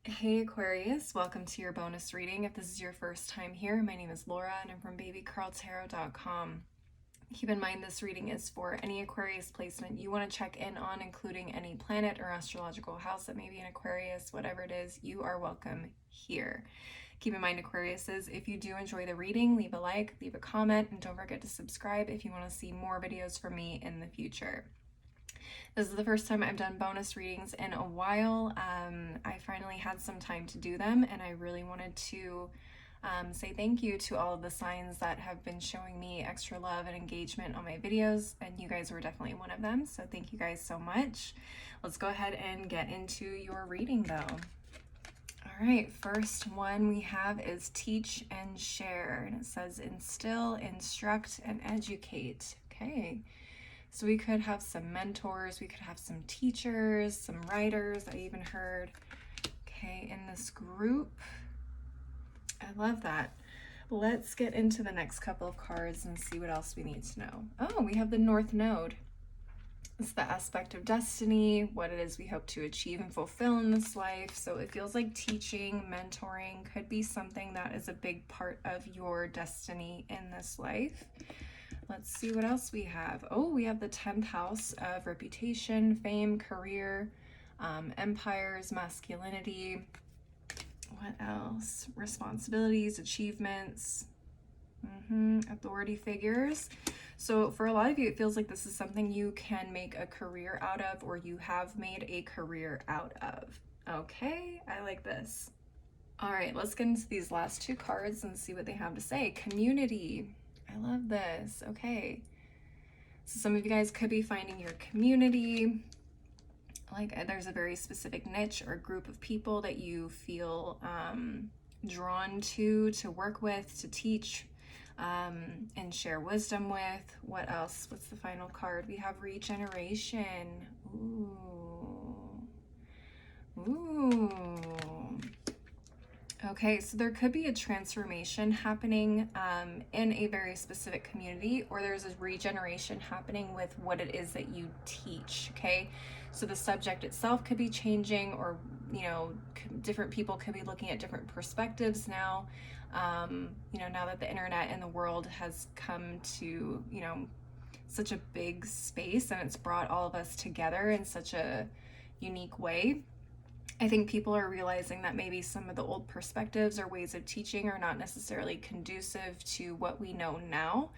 Hey Aquarius, welcome to your bonus reading. If this is your first time here, my name is Laura and I'm from babycarltarot.com. Keep in mind this reading is for any Aquarius placement you want to check in on, including any planet or astrological house that may be in Aquarius. Whatever it is, you are welcome here. Keep in mind, Aquariuses, if you do enjoy the reading, leave a like, leave a comment, and don't forget to subscribe if you want to see more videos from me in the future. This is the first time I've done bonus readings in a while. I finally had some time to do them, and I really wanted to say thank you to all of the signs that have been showing me extra love and engagement on my videos, and you guys were definitely one of them, so thank you guys so much. Let's go ahead and get into your reading though. All right, first one we have is teach and share, and it says instill, instruct, and educate. Okay. So we could have some mentors, we could have some teachers, some writers, I even heard. Okay, in this group. I love that. Let's get into the next couple of cards and see what else we need to know. Oh, we have the North Node. It's the aspect of destiny, what it is we hope to achieve and fulfill in this life. So it feels like teaching, mentoring could be something that is a big part of your destiny in this life. Let's see what else we have. Oh, we have the 10th house of reputation, fame, career, empires, masculinity. What else? Responsibilities, achievements, authority figures. So for a lot of you, it feels like this is something you can make a career out of, or you have made a career out of. Okay, I like this. All right, let's get into these last two cards and see what they have to say. Community. I love this. Okay. So some of you guys could be finding your community. Like there's a very specific niche or group of people that you feel drawn to work with, to teach, and share wisdom with. What else? What's the final card? We have regeneration. Ooh. Okay, so there could be a transformation happening in a very specific community, or there's a regeneration happening with what it is that you teach, okay? So the subject itself could be changing, or, you know, different people could be looking at different perspectives now, you know, now that the internet and the world has come to, you know, such a big space, and it's brought all of us together in such a unique way. I think people are realizing that maybe some of the old perspectives or ways of teaching are not necessarily conducive to what we know now.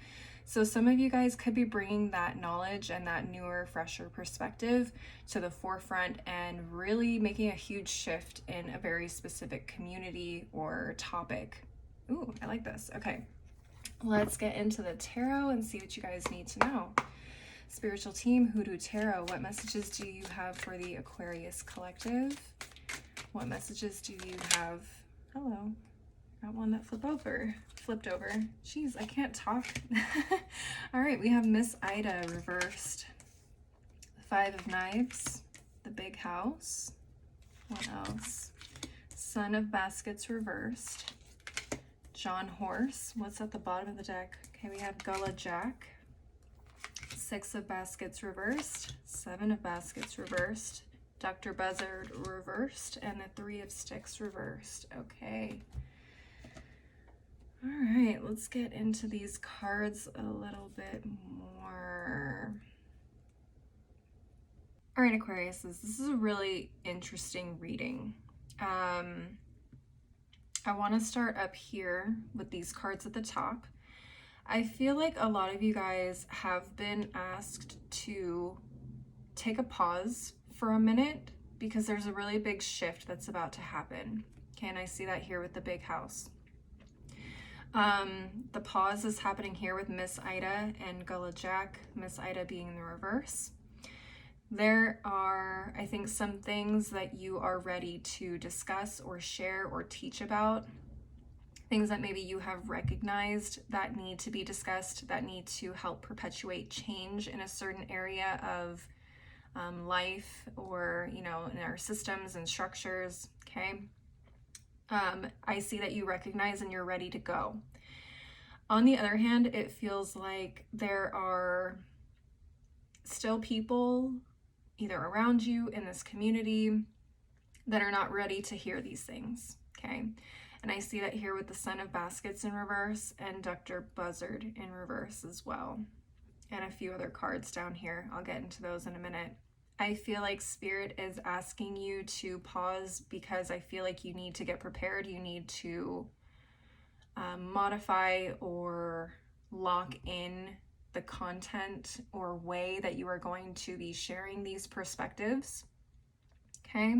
So some of you guys could be bringing that knowledge and that newer, fresher perspective to the forefront and really making a huge shift in a very specific community or topic. Ooh, I like this. Okay, let's get into the tarot and see what you guys need to know. Spiritual team, Hoodoo Tarot, what messages do you have for the Aquarius collective? What messages do you have? Hello, got one that flipped over. Jeez, I can't talk. All right, we have Miss Ida reversed. The 5 of Knives, the Big House. What else? Son of Baskets reversed. John Horse, what's at the bottom of the deck? Okay, we have Gullah Jack. 6 of Baskets reversed. 7 of Baskets reversed. Dr. Buzzard reversed, and the 3 of Sticks reversed. Okay. All right, let's get into these cards a little bit more. All right, Aquarius, this is a really interesting reading. I want to start up here with these cards at the top. I feel like a lot of you guys have been asked to take a pause for a minute because there's a really big shift that's about to happen. Okay, and I see that here with the Big House. The pause is happening here with Miss Ida and Gullah Jack, Miss Ida being in the reverse. There are, I think, some things that you are ready to discuss or share or teach about. Things that maybe you have recognized that need to be discussed, that need to help perpetuate change in a certain area of life, or, you know, in our systems and structures, okay? I see that you recognize and you're ready to go. On the other hand, it feels like there are still people either around you in this community that are not ready to hear these things, okay? And I see that here with the Sun of Baskets in reverse and Dr. Buzzard in reverse as well. And a few other cards down here. I'll get into those in a minute. I feel like Spirit is asking you to pause because I feel like you need to get prepared. You need to modify or lock in the content or way that you are going to be sharing these perspectives, okay?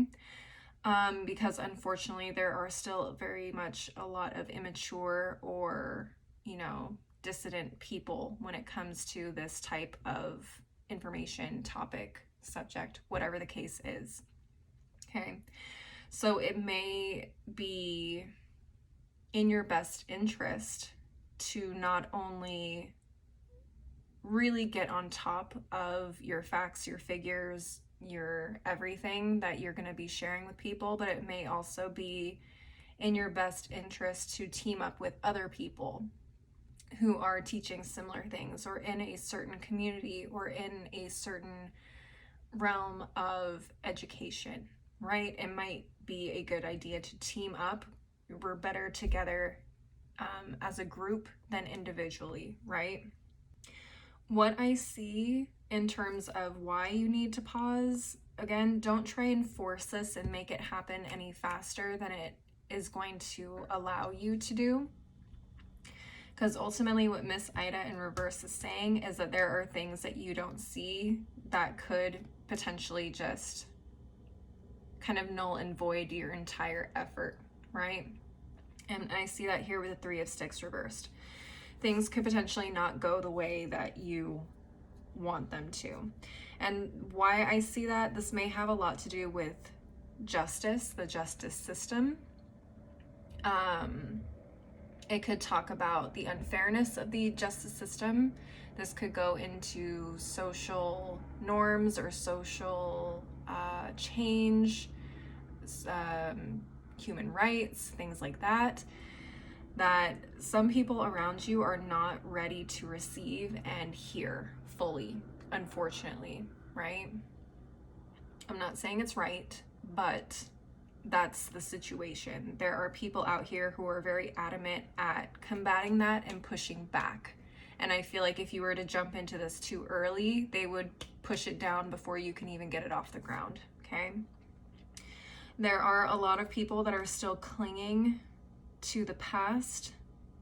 Because unfortunately there are still very much a lot of immature or, you know, dissident people when it comes to this type of information, topic, subject, whatever the case is, okay? So it may be in your best interest to not only really get on top of your facts, your figures, your everything that you're going to be sharing with people, but it may also be in your best interest to team up with other people who are teaching similar things or in a certain community or in a certain realm of education, right? It might be a good idea to team up. We're better together as a group than individually, right? What I see in terms of why you need to pause, again, don't try and force this and make it happen any faster than it is going to allow you to do. Because ultimately what Miss Ida in reverse is saying is that there are things that you don't see that could potentially just kind of null and void your entire effort, right? And I see that here with the Three of Sticks reversed. Things could potentially not go the way that you want them to. And why I see that, this may have a lot to do with justice, the justice system. It could talk about the unfairness of the justice system. This could go into social norms or social change, human rights, things like that, that some people around you are not ready to receive and hear fully, unfortunately, right? I'm not saying it's right, but that's the situation. There are people out here who are very adamant at combating that and pushing back. And I feel like if you were to jump into this too early, they would push it down before you can even get it off the ground, okay? There are a lot of people that are still clinging to the past.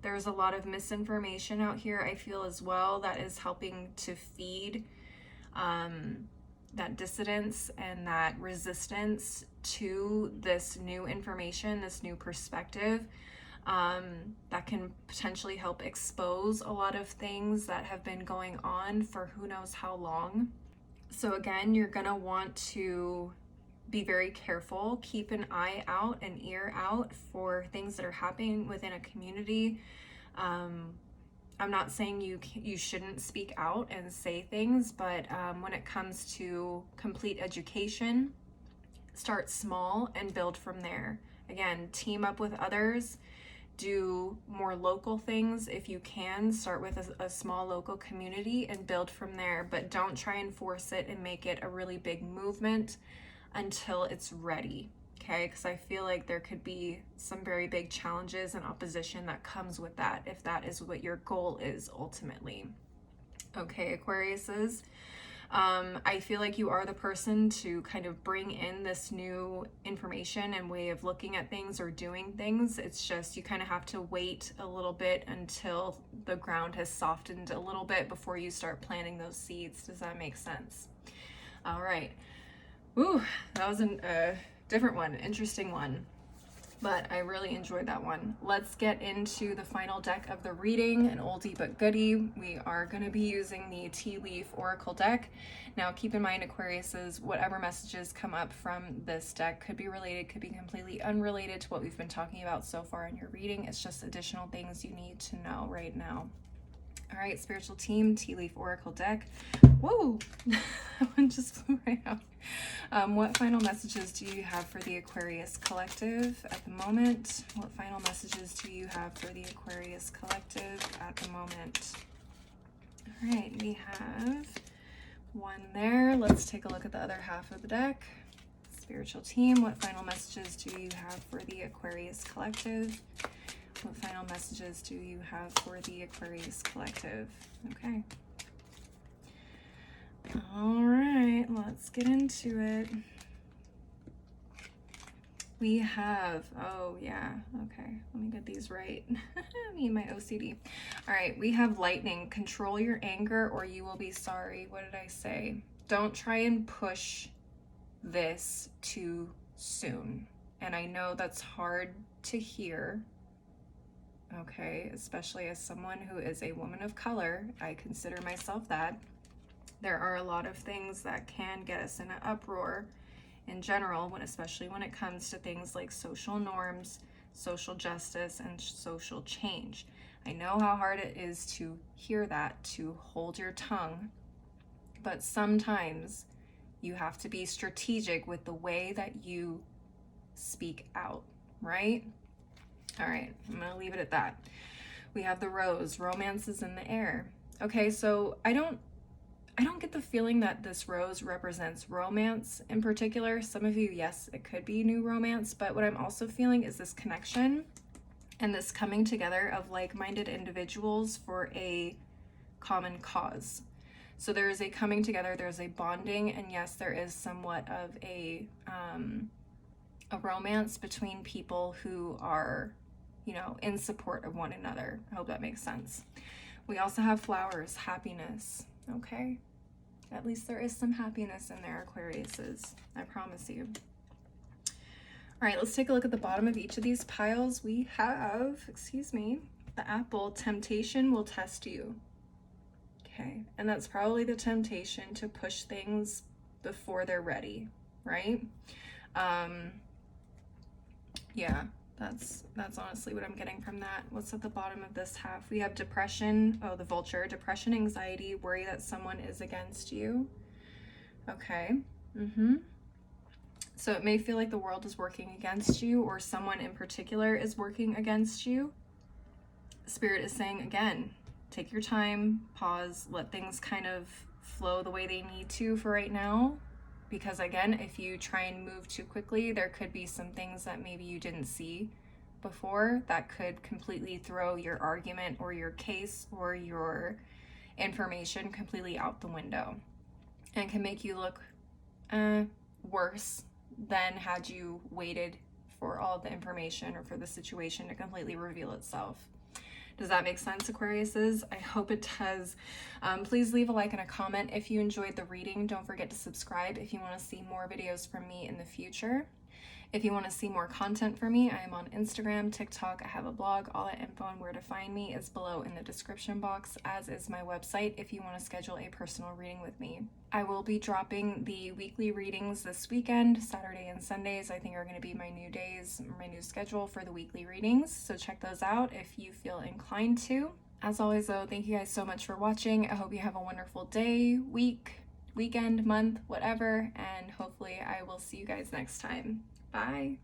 There's a lot of misinformation out here, I feel, as well, that is helping to feed that dissidence and that resistance to this new information, this new perspective, that can potentially help expose a lot of things that have been going on for who knows how long. So again, you're gonna want to be very careful, keep an eye out, an ear out for things that are happening within a community. I'm not saying you shouldn't speak out and say things, but when it comes to complete education, start small and build from there. Again, team up with others, do more local things if you can. Start with a small local community and build from there, but don't try and force it and make it a really big movement until it's ready, okay? Because I feel like there could be some very big challenges and opposition that comes with that, if that is what your goal is ultimately. Okay, Aquariuses, I feel like you are the person to kind of bring in this new information and way of looking at things or doing things. It's just you kind of have to wait a little bit until the ground has softened a little bit before you start planting those seeds. Does that make sense? All right. Ooh, that was a different one, interesting one, but I really enjoyed that one. Let's get into the final deck of the reading, an oldie but goodie. We are going to be using the Tea Leaf Oracle deck. Now keep in mind, Aquariuses, whatever messages come up from this deck could be related, could be completely unrelated to what we've been talking about so far in your reading. It's just additional things you need to know right now. All right, spiritual team, Tea Leaf Oracle deck. Whoa, that one just flew right out. What final messages do you have for the Aquarius Collective at the moment? What final messages do you have for the Aquarius Collective at the moment? All right, we have one there. Let's take a look at the other half of the deck. spiritual team, what final messages do you have for the Aquarius collective? What final messages do you have for the Aquarius collective? Okay. All right, let's get into it. We have, oh yeah, okay, let me get these right. Me and my OCD. All right, we have lightning. Control your anger or you will be sorry. What did I say? Don't try and push this too soon. And I know that's hard to hear, okay, especially as someone who is a woman of color. I consider myself that. There are a lot of things that can get us in an uproar in general, especially when it comes to things like social norms, social justice, and social change. I know how hard it is to hear that, to hold your tongue, but sometimes you have to be strategic with the way that you speak out, right? All right, I'm gonna leave it at that. We have the rose, romance is in the air. Okay, so I don't get the feeling that this rose represents romance in particular. Some of you, yes, it could be new romance, but what I'm also feeling is this connection and this coming together of like-minded individuals for a common cause. So there is a coming together, there's a bonding, and yes, there is somewhat of a romance between people who are, you know, in support of one another. I hope that makes sense. We also have flowers, happiness, okay? At least there is some happiness in there, Aquariuses, I promise you. All right, let's take a look at the bottom of each of these piles. We have, excuse me, the apple, temptation will test you. Okay, and that's probably the temptation to push things before they're ready, right? Yeah, that's honestly what I'm getting from that. What's at the bottom of this half? We have depression, oh, the vulture, depression, anxiety, worry that someone is against you. Okay, so it may feel like the world is working against you, or someone in particular is working against you. Spirit is saying, again, take your time, pause, let things kind of flow the way they need to for right now. Because again, if you try and move too quickly, there could be some things that maybe you didn't see before that could completely throw your argument or your case or your information completely out the window and can make you look worse than had you waited for all the information or for the situation to completely reveal itself. Does that make sense, Aquariuses? I hope it does. Please leave a like and a comment if you enjoyed the reading. Don't forget to subscribe if you want to see more videos from me in the future. If you want to see more content from me, I am on Instagram, TikTok, I have a blog. All that info on where to find me is below in the description box, as is my website if you want to schedule a personal reading with me. I will be dropping the weekly readings this weekend. Saturday and Sundays, I think, are going to be my new days, my new schedule for the weekly readings. So check those out if you feel inclined to. As always, though, thank you guys so much for watching. I hope you have a wonderful day, week, weekend, month, whatever, and hopefully I will see you guys next time. Bye.